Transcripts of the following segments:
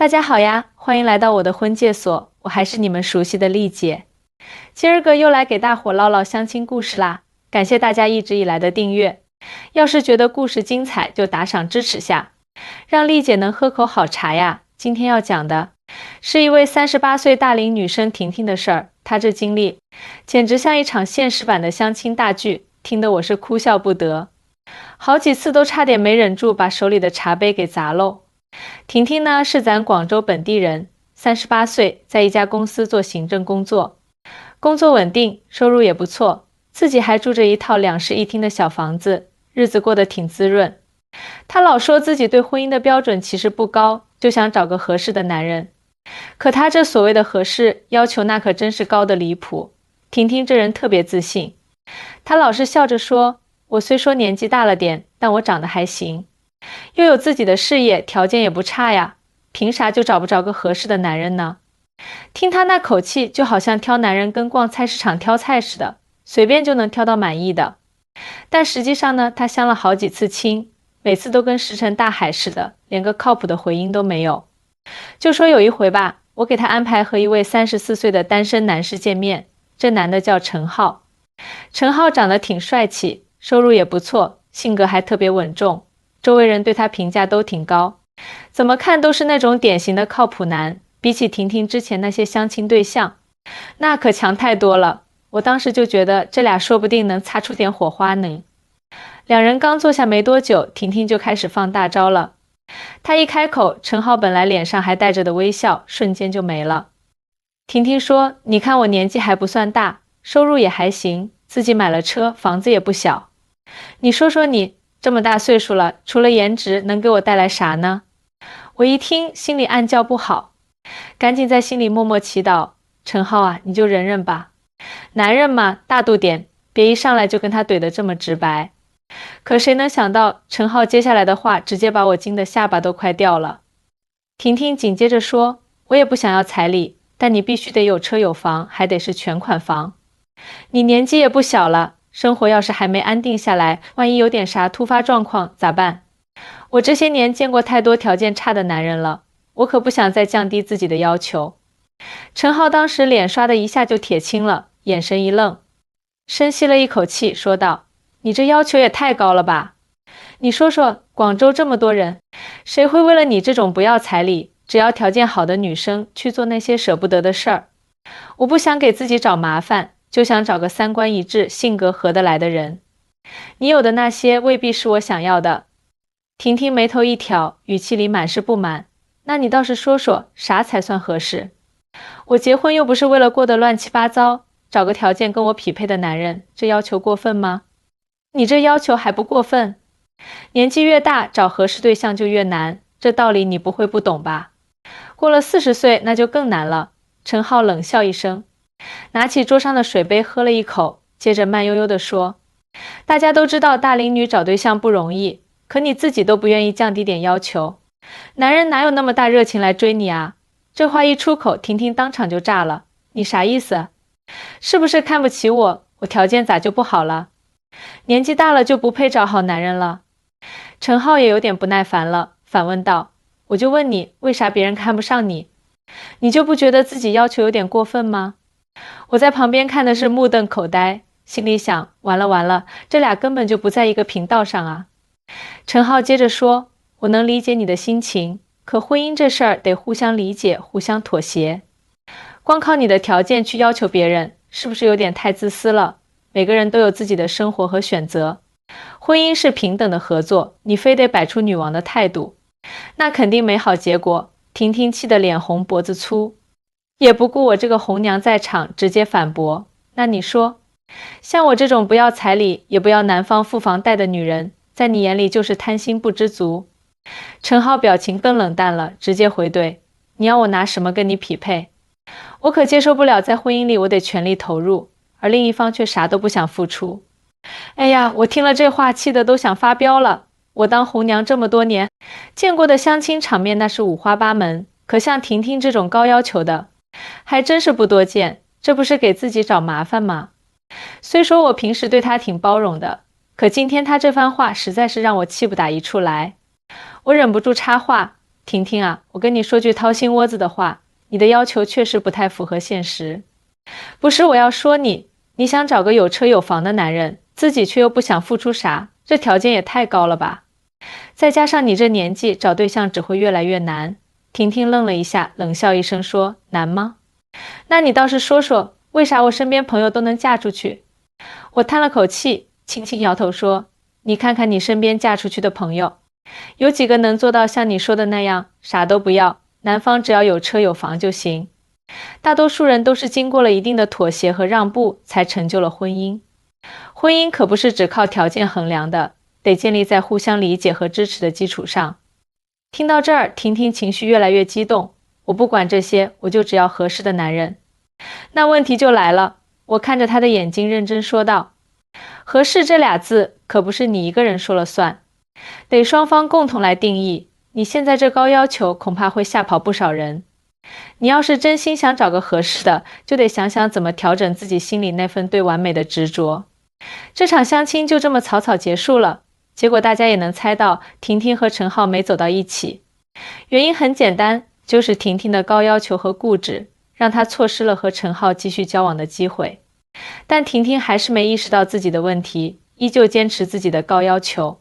大家好呀，欢迎来到我的婚介所，我还是你们熟悉的丽姐。今儿个又来给大伙唠唠相亲故事啦，感谢大家一直以来的订阅。要是觉得故事精彩，就打赏支持下，让丽姐能喝口好茶呀。今天要讲的是一位38岁大龄女生婷婷的事儿，她这经历简直像一场现实版的相亲大剧，听得我是哭笑不得，好几次都差点没忍住把手里的茶杯给砸漏。婷婷呢是咱广州本地人，38岁，在一家公司做行政工作，工作稳定，收入也不错，自己还住着一套2室1厅的小房子，日子过得挺滋润。她老说自己对婚姻的标准其实不高，就想找个合适的男人。可她这所谓的合适，要求那可真是高的离谱。婷婷这人特别自信，她老是笑着说，我虽说年纪大了点，但我长得还行。又有自己的事业，条件也不差呀，凭啥就找不着个合适的男人呢？听他那口气，就好像挑男人跟逛菜市场挑菜似的，随便就能挑到满意的。但实际上呢，他相了好几次亲，每次都跟石沉大海似的，连个靠谱的回音都没有。就说有一回吧，我给他安排和一位34岁的单身男士见面，这男的叫陈浩。陈浩长得挺帅气，收入也不错，性格还特别稳重，周围人对他评价都挺高，怎么看都是那种典型的靠谱男，比起婷婷之前那些相亲对象，那可强太多了。我当时就觉得这俩说不定能擦出点火花呢。两人刚坐下没多久，婷婷就开始放大招了。她一开口，陈浩本来脸上还带着的微笑瞬间就没了。婷婷说，你看我年纪还不算大，收入也还行，自己买了车，房子也不小，你说说你这么大岁数了，除了颜值能给我带来啥呢？我一听心里暗叫不好，赶紧在心里默默祈祷，陈浩啊，你就忍忍吧，男人嘛，大度点，别一上来就跟他怼得这么直白。可谁能想到陈浩接下来的话直接把我惊得下巴都快掉了。婷婷紧接着说，我也不想要彩礼，但你必须得有车有房，还得是全款房。你年纪也不小了，生活要是还没安定下来，万一有点啥突发状况咋办？我这些年见过太多条件差的男人了，我可不想再降低自己的要求。陈浩当时脸刷的一下就铁青了，眼神一愣，深吸了一口气说道，你这要求也太高了吧？你说说，广州这么多人，谁会为了你这种不要彩礼，只要条件好的女生去做那些舍不得的事儿？我不想给自己找麻烦，就想找个三观一致、性格合得来的人。你有的那些未必是我想要的。婷婷眉头一挑，语气里满是不满，那你倒是说说，啥才算合适？我结婚又不是为了过得乱七八糟，找个条件跟我匹配的男人，这要求过分吗？你这要求还不过分？年纪越大，找合适对象就越难，这道理你不会不懂吧？过了40岁，那就更难了。陈浩冷笑一声，拿起桌上的水杯喝了一口，接着慢悠悠地说，大家都知道大龄女找对象不容易，可你自己都不愿意降低点要求，男人哪有那么大热情来追你啊？这话一出口，婷婷当场就炸了，你啥意思？是不是看不起我？我条件咋就不好了？年纪大了就不配找好男人了？陈浩也有点不耐烦了，反问道，我就问你，为啥别人看不上你？你就不觉得自己要求有点过分吗？我在旁边看的是目瞪口呆，心里想，完了完了，这俩根本就不在一个频道上啊。陈浩接着说，我能理解你的心情，可婚姻这事儿得互相理解，互相妥协。光靠你的条件去要求别人，是不是有点太自私了？每个人都有自己的生活和选择，婚姻是平等的合作，你非得摆出女王的态度，那肯定没好结果。婷婷气得脸红脖子粗，也不顾我这个红娘在场，直接反驳，那你说，像我这种不要彩礼也不要男方付房贷的女人，在你眼里就是贪心不知足？陈浩表情更冷淡了，直接回怼，你要我拿什么跟你匹配？我可接受不了在婚姻里我得全力投入，而另一方却啥都不想付出。哎呀，我听了这话气得都想发飙了。我当红娘这么多年，见过的相亲场面那是五花八门，可像婷婷这种高要求的，还真是不多见，这不是给自己找麻烦吗？虽说我平时对她挺包容的，可今天她这番话实在是让我气不打一处来。我忍不住插话，婷婷啊，我跟你说句掏心窝子的话，你的要求确实不太符合现实。不是我要说你，你想找个有车有房的男人，自己却又不想付出啥，这条件也太高了吧？再加上你这年纪，找对象只会越来越难。婷婷愣了一下，冷笑一声说：难吗？那你倒是说说，为啥我身边朋友都能嫁出去？我叹了口气，轻轻摇头说：你看看你身边嫁出去的朋友，有几个能做到像你说的那样，啥都不要，男方只要有车有房就行。大多数人都是经过了一定的妥协和让步，才成就了婚姻。婚姻可不是只靠条件衡量的，得建立在互相理解和支持的基础上。听到这儿，婷婷情绪越来越激动。我不管这些，我就只要合适的男人。那问题就来了，我看着她的眼睛认真说道：合适这俩字可不是你一个人说了算，得双方共同来定义。你现在这高要求恐怕会吓跑不少人。你要是真心想找个合适的，就得想想怎么调整自己心里那份对完美的执着。这场相亲就这么草草结束了，结果大家也能猜到，婷婷和陈浩没走到一起。原因很简单，就是婷婷的高要求和固执，让她错失了和陈浩继续交往的机会。但婷婷还是没意识到自己的问题，依旧坚持自己的高要求。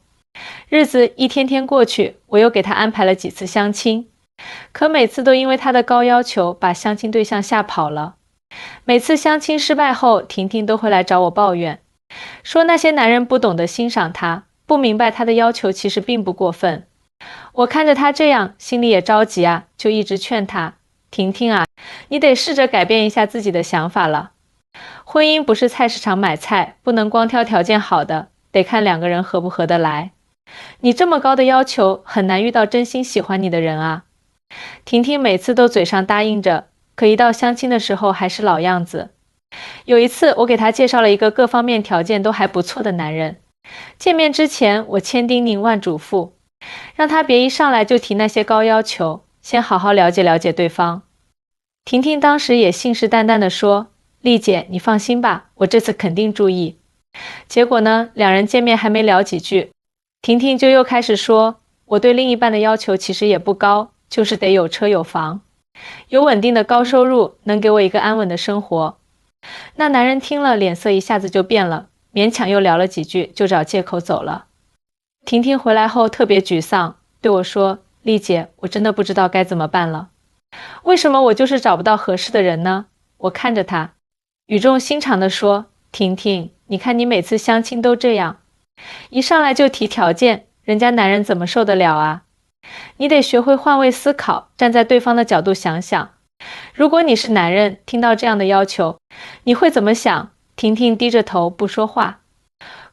日子一天天过去，我又给她安排了几次相亲，可每次都因为她的高要求把相亲对象吓跑了。每次相亲失败后，婷婷都会来找我抱怨，说那些男人不懂得欣赏她，不明白她的要求其实并不过分。我看着她这样，心里也着急啊，就一直劝她：婷婷啊，你得试着改变一下自己的想法了。婚姻不是菜市场买菜，不能光挑条件好的，得看两个人合不合得来。你这么高的要求，很难遇到真心喜欢你的人啊。婷婷每次都嘴上答应着，可一到相亲的时候还是老样子。有一次，我给她介绍了一个各方面条件都还不错的男人。见面之前，我千叮咛万嘱咐，让她别一上来就提那些高要求，先好好了解了解对方。婷婷当时也信誓旦旦地说：丽姐，你放心吧，我这次肯定注意。结果呢，两人见面还没聊几句，婷婷就又开始说，我对另一半的要求其实也不高，就是得有车有房，有稳定的高收入，能给我一个安稳的生活。那男人听了，脸色一下子就变了，勉强又聊了几句，就找借口走了。婷婷回来后特别沮丧，对我说：丽姐，我真的不知道该怎么办了。为什么我就是找不到合适的人呢？我看着她，语重心长地说：婷婷，你看你每次相亲都这样，一上来就提条件，人家男人怎么受得了啊？你得学会换位思考，站在对方的角度想想。如果你是男人，听到这样的要求，你会怎么想？婷婷低着头不说话。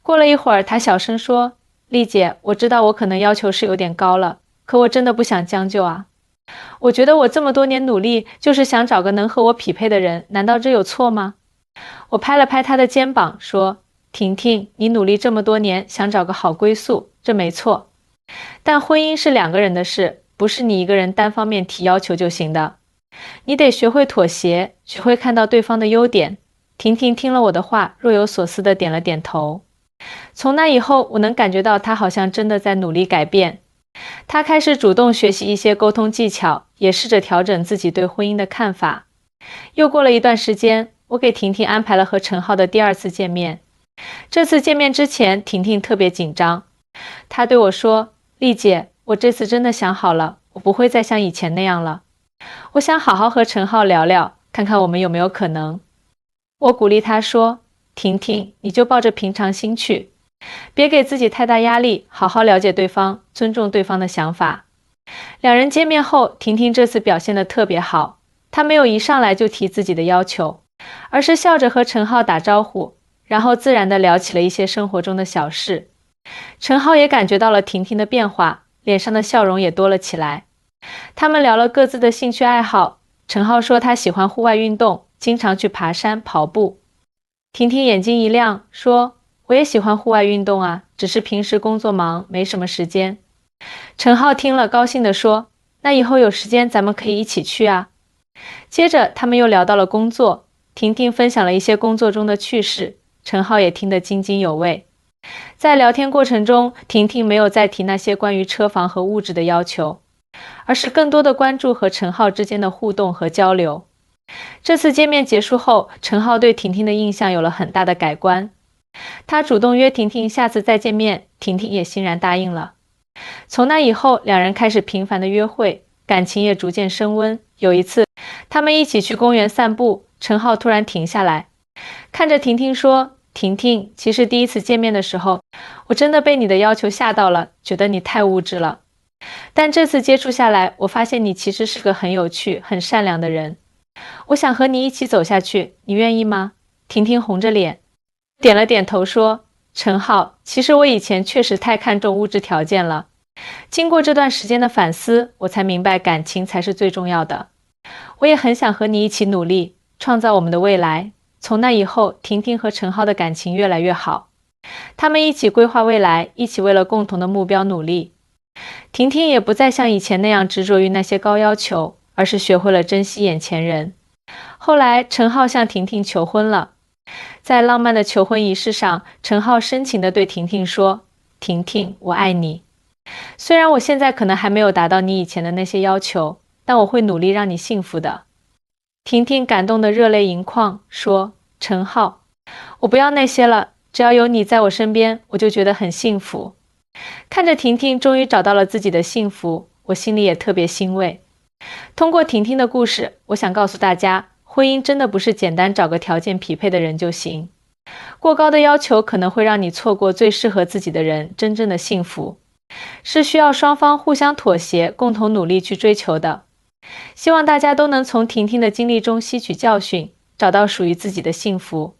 过了一会儿，她小声说：丽姐，我知道我可能要求是有点高了，可我真的不想将就啊。我觉得我这么多年努力，就是想找个能和我匹配的人，难道这有错吗？我拍了拍她的肩膀，说：婷婷，你努力这么多年，想找个好归宿，这没错。但婚姻是两个人的事，不是你一个人单方面提要求就行的。你得学会妥协，学会看到对方的优点。婷婷听了我的话，若有所思地点了点头。从那以后，我能感觉到她好像真的在努力改变。她开始主动学习一些沟通技巧，也试着调整自己对婚姻的看法。又过了一段时间，我给婷婷安排了和陈浩的第二次见面。这次见面之前，婷婷特别紧张。她对我说：丽姐，我这次真的想好了，我不会再像以前那样了。我想好好和陈浩聊聊，看看我们有没有可能。我鼓励她说：婷婷，你就抱着平常心去，别给自己太大压力，好好了解对方，尊重对方的想法。两人见面后，婷婷这次表现得特别好，她没有一上来就提自己的要求，而是笑着和陈浩打招呼，然后自然地聊起了一些生活中的小事。陈浩也感觉到了婷婷的变化，脸上的笑容也多了起来。他们聊了各自的兴趣爱好，陈浩说他喜欢户外运动，经常去爬山跑步。婷婷眼睛一亮，说：我也喜欢户外运动啊，只是平时工作忙，没什么时间。陈浩听了高兴地说：那以后有时间咱们可以一起去啊。接着他们又聊到了工作，婷婷分享了一些工作中的趣事，陈浩也听得津津有味。在聊天过程中，婷婷没有再提那些关于车房和物质的要求，而是更多的关注和陈浩之间的互动和交流。这次见面结束后，陈浩对婷婷的印象有了很大的改观。他主动约婷婷下次再见面，婷婷也欣然答应了。从那以后，两人开始频繁的约会，感情也逐渐升温。有一次，他们一起去公园散步，陈浩突然停下来，看着婷婷说：“婷婷，其实第一次见面的时候，我真的被你的要求吓到了，觉得你太物质了。但这次接触下来，我发现你其实是个很有趣、很善良的人。我想和你一起走下去，你愿意吗？”婷婷红着脸，点了点头说：“陈浩，其实我以前确实太看重物质条件了。经过这段时间的反思，我才明白感情才是最重要的。我也很想和你一起努力，创造我们的未来。”从那以后，婷婷和陈浩的感情越来越好，他们一起规划未来，一起为了共同的目标努力。婷婷也不再像以前那样执着于那些高要求，而是学会了珍惜眼前人。后来，陈浩向婷婷求婚了。在浪漫的求婚仪式上，陈浩深情地对婷婷说：“婷婷，我爱你。虽然我现在可能还没有达到你以前的那些要求，但我会努力让你幸福的。”婷婷感动得热泪盈眶，说：“陈浩，我不要那些了，只要有你在我身边，我就觉得很幸福。”看着婷婷终于找到了自己的幸福，我心里也特别欣慰。通过婷婷的故事，我想告诉大家，婚姻真的不是简单找个条件匹配的人就行。过高的要求可能会让你错过最适合自己的人，真正的幸福是需要双方互相妥协，共同努力去追求的。希望大家都能从婷婷的经历中吸取教训，找到属于自己的幸福。